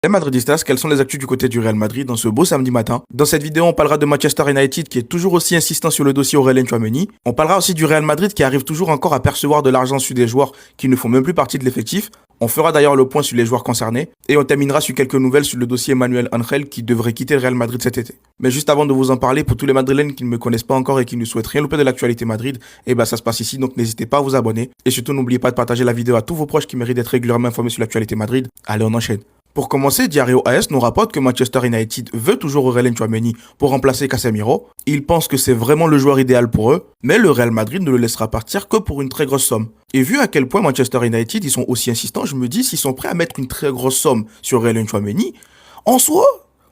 Les Madridistas, quelles sont les actus du côté du Real Madrid dans ce beau samedi matin? Dans cette vidéo, on parlera de Manchester United qui est toujours aussi insistant sur le dossier Aurélien Tchouaméni. On parlera aussi du Real Madrid qui arrive toujours encore à percevoir de l'argent sur des joueurs qui ne font même plus partie de l'effectif. On fera d'ailleurs le point sur les joueurs concernés et on terminera sur quelques nouvelles sur le dossier Manuel Angel qui devrait quitter le Real Madrid cet été. Mais juste avant de vous en parler, pour tous les Madrilènes qui ne me connaissent pas encore et qui ne souhaitent rien louper de l'actualité Madrid, ça se passe ici, donc n'hésitez pas à vous abonner. Et surtout n'oubliez pas de partager la vidéo à tous vos proches qui méritent d'être régulièrement informés sur l'actualité Madrid. Allez, on enchaîne. Pour commencer, Diario AS nous rapporte que Manchester United veut toujours Aurélien Tchouaméni pour remplacer Casemiro. Ils pensent que c'est vraiment le joueur idéal pour eux, mais le Real Madrid ne le laissera partir que pour une très grosse somme. Et vu à quel point Manchester United ils sont aussi insistants, je me dis s'ils sont prêts à mettre une très grosse somme sur Aurélien Tchouaméni, en soi,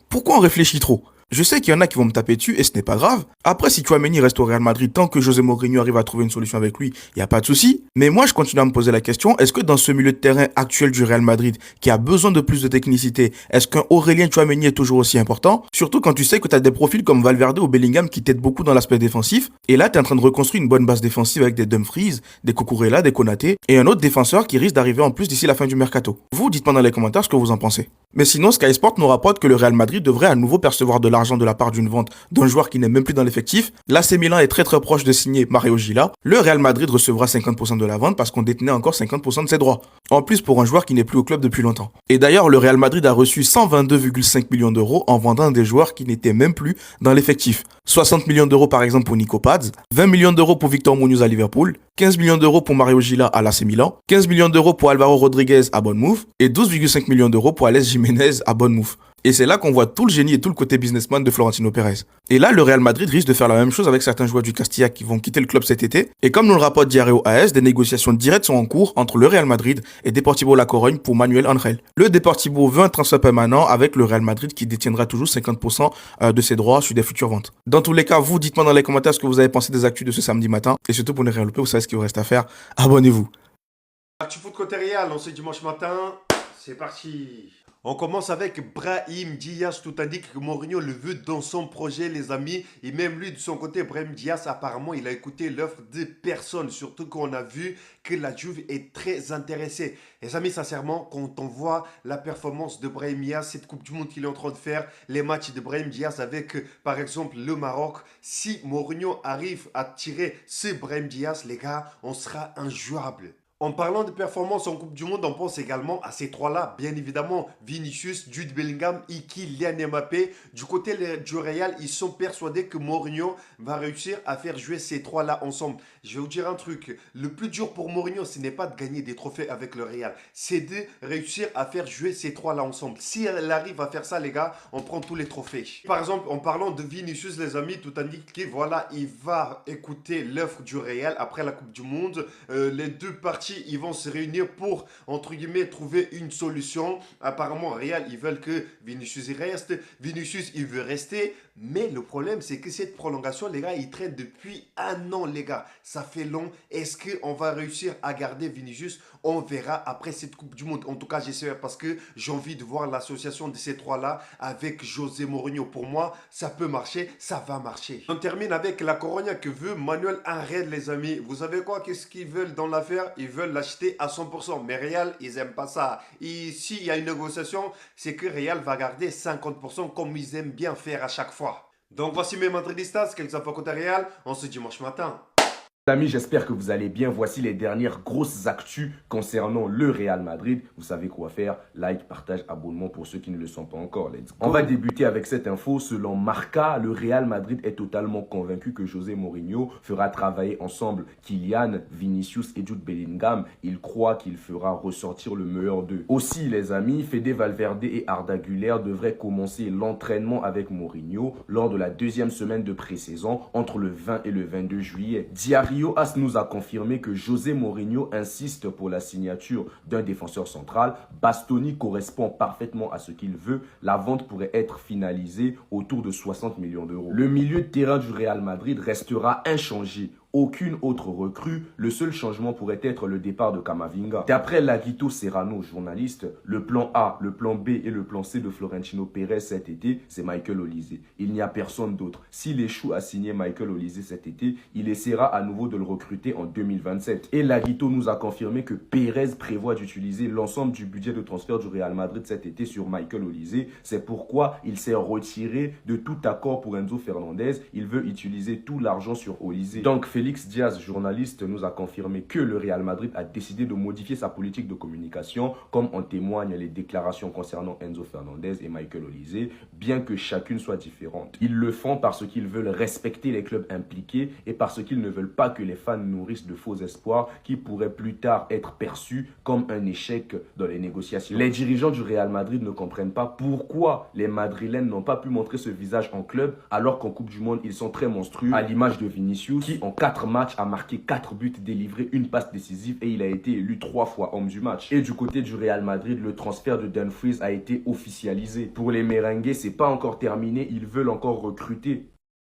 pourquoi on réfléchit trop? Je sais qu'il y en a qui vont me taper dessus et ce n'est pas grave. Après, si Tchouaméni reste au Real Madrid tant que José Mourinho arrive à trouver une solution avec lui, il n'y a pas de souci. Mais moi, je continue à me poser la question, est-ce que dans ce milieu de terrain actuel du Real Madrid, qui a besoin de plus de technicité, est-ce qu'un Aurélien Tchouaméni est toujours aussi important? Surtout quand tu sais que tu as des profils comme Valverde ou Bellingham qui t'aident beaucoup dans l'aspect défensif. Et là, tu es en train de reconstruire une bonne base défensive avec des Dumfries, des Cucurella, des Konaté et un autre défenseur qui risque d'arriver en plus d'ici la fin du mercato. Vous, dites-moi dans les commentaires ce que vous en pensez. Mais sinon, Sky Sport nous rapporte que le Real Madrid devrait à nouveau percevoir de l'argent de la part d'une vente d'un joueur qui n'est même plus dans l'effectif. L'AC Milan est très proche de signer Mario Gila. Le Real Madrid recevra 50% de la vente parce qu'on détenait encore 50% de ses droits. En plus pour un joueur qui n'est plus au club depuis longtemps. Et d'ailleurs, le Real Madrid a reçu 122,5 millions d'euros en vendant des joueurs qui n'étaient même plus dans l'effectif. 60 millions d'euros par exemple pour Nico Paz, 20 millions d'euros pour Victor Munoz à Liverpool, 15 millions d'euros pour Mario Gila à l'AC Milan, 15 millions d'euros pour Alvaro Rodriguez à Bournemouth et 12,5 millions d'euros pour Alex Jiménez à Bournemouth. Et c'est là qu'on voit tout le génie et tout le côté businessman de Florentino Pérez. Et là, le Real Madrid risque de faire la même chose avec certains joueurs du Castilla qui vont quitter le club cet été. Et comme nous le rapporte Diario AS, des négociations directes sont en cours entre le Real Madrid et Deportivo La Corogne pour Manuel Angel. Le Deportivo veut un transfert permanent avec le Real Madrid qui détiendra toujours 50% de ses droits sur des futures ventes. Dans tous les cas, vous dites-moi dans les commentaires ce que vous avez pensé des actus de ce samedi matin. Et surtout pour ne rien louper, vous savez ce qu'il vous reste à faire. Abonnez-vous. Actu Foot côté Real, on ce dimanche matin, c'est parti. On commence avec Brahim Diaz. Tout indique que Mourinho le veut dans son projet, les amis. Et même lui, de son côté, Brahim Diaz, apparemment, il a écouté l'offre de personne. Surtout qu'on a vu que la Juve est très intéressée. Les amis, sincèrement, quand on voit la performance de Brahim Diaz, cette Coupe du Monde qu'il est en train de faire, les matchs de Brahim Diaz avec, par exemple, le Maroc, si Mourinho arrive à tirer ce Brahim Diaz, les gars, on sera injouable. En parlant de performance en Coupe du Monde, on pense également à ces trois-là. Bien évidemment, Vinicius, Jude Bellingham et Kylian Mbappé. Du côté du Real, ils sont persuadés que Mourinho va réussir à faire jouer ces trois-là ensemble. Je vais vous dire un truc. Le plus dur pour Mourinho, ce n'est pas de gagner des trophées avec le Real. C'est de réussir à faire jouer ces trois-là ensemble. Si elle arrive à faire ça, les gars, on prend tous les trophées. Par exemple, en parlant de Vinicius, les amis, tout indique que voilà, il va écouter l'offre du Real après la Coupe du Monde. Les deux parties ils vont se réunir pour, entre guillemets, trouver une solution. Apparemment, Real, ils veulent que Vinicius y reste. Vinicius, il veut rester. Mais le problème, c'est que cette prolongation, les gars, il traîne depuis un an, les gars. Ça fait long. Est-ce qu'on va réussir à garder Vinicius? On verra après cette Coupe du Monde. En tout cas, j'espère parce que j'ai envie de voir l'association de ces trois-là avec José Mourinho. Pour moi, ça peut marcher, ça va marcher. On termine avec la Coronia que veut Manuel Angel, les amis. Vous savez quoi? Qu'est-ce qu'ils veulent dans l'affaire? Ils veulent l'acheter à 100%. Mais Real, ils n'aiment pas ça. Et s'il y a une négociation, c'est que Real va garder 50% comme ils aiment bien faire à chaque fois. Donc voici mes Madridistas, quelques infos côté Real, en ce dimanche matin. Amis, j'espère que vous allez bien. Voici les dernières grosses actus concernant le Real Madrid. Vous savez quoi faire. Like, partage, abonnement pour ceux qui ne le sont pas encore. Let's go. On va débuter avec cette info. Selon Marca, le Real Madrid est totalement convaincu que José Mourinho fera travailler ensemble Kylian, Vinicius et Jude Bellingham. Il croit qu'il fera ressortir le meilleur d'eux. Aussi, les amis, Fede Valverde et Arda Güler devraient commencer l'entraînement avec Mourinho lors de la deuxième semaine de pré-saison entre le 20 et le 22 juillet. Diario AS nous a confirmé que José Mourinho insiste pour la signature d'un défenseur central. Bastoni correspond parfaitement à ce qu'il veut. La vente pourrait être finalisée autour de 60 millions d'euros. Le milieu de terrain du Real Madrid restera inchangé. aucune autre recrue, le seul changement pourrait être le départ de Camavinga. D'après Laguito Serrano, journaliste, le plan A, le plan B et le plan C de Florentino Pérez cet été, c'est Michael Olise. Il n'y a personne d'autre. S'il échoue à signer Michael Olise cet été, il essaiera à nouveau de le recruter en 2027. Et Laguito nous a confirmé que Pérez prévoit d'utiliser l'ensemble du budget de transfert du Real Madrid cet été sur Michael Olise. C'est pourquoi il s'est retiré de tout accord pour Enzo Fernandez. Il veut utiliser tout l'argent sur Olise. Donc Félix Diaz, journaliste, nous a confirmé que le Real Madrid a décidé de modifier sa politique de communication, comme en témoignent les déclarations concernant Enzo Fernandez et Michael Olise, bien que chacune soit différente. Ils le font parce qu'ils veulent respecter les clubs impliqués et parce qu'ils ne veulent pas que les fans nourrissent de faux espoirs qui pourraient plus tard être perçus comme un échec dans les négociations. Les dirigeants du Real Madrid ne comprennent pas pourquoi les Madrilènes n'ont pas pu montrer ce visage en club alors qu'en Coupe du Monde ils sont très monstrueux, à l'image de Vinicius qui en 4 matchs a marqué 4 buts, délivré une passe décisive et il a été élu 3 fois homme du match. Et du côté du Real Madrid, le transfert de Dumfries a été officialisé. Pour les merengues, c'est pas encore terminé, ils veulent encore recruter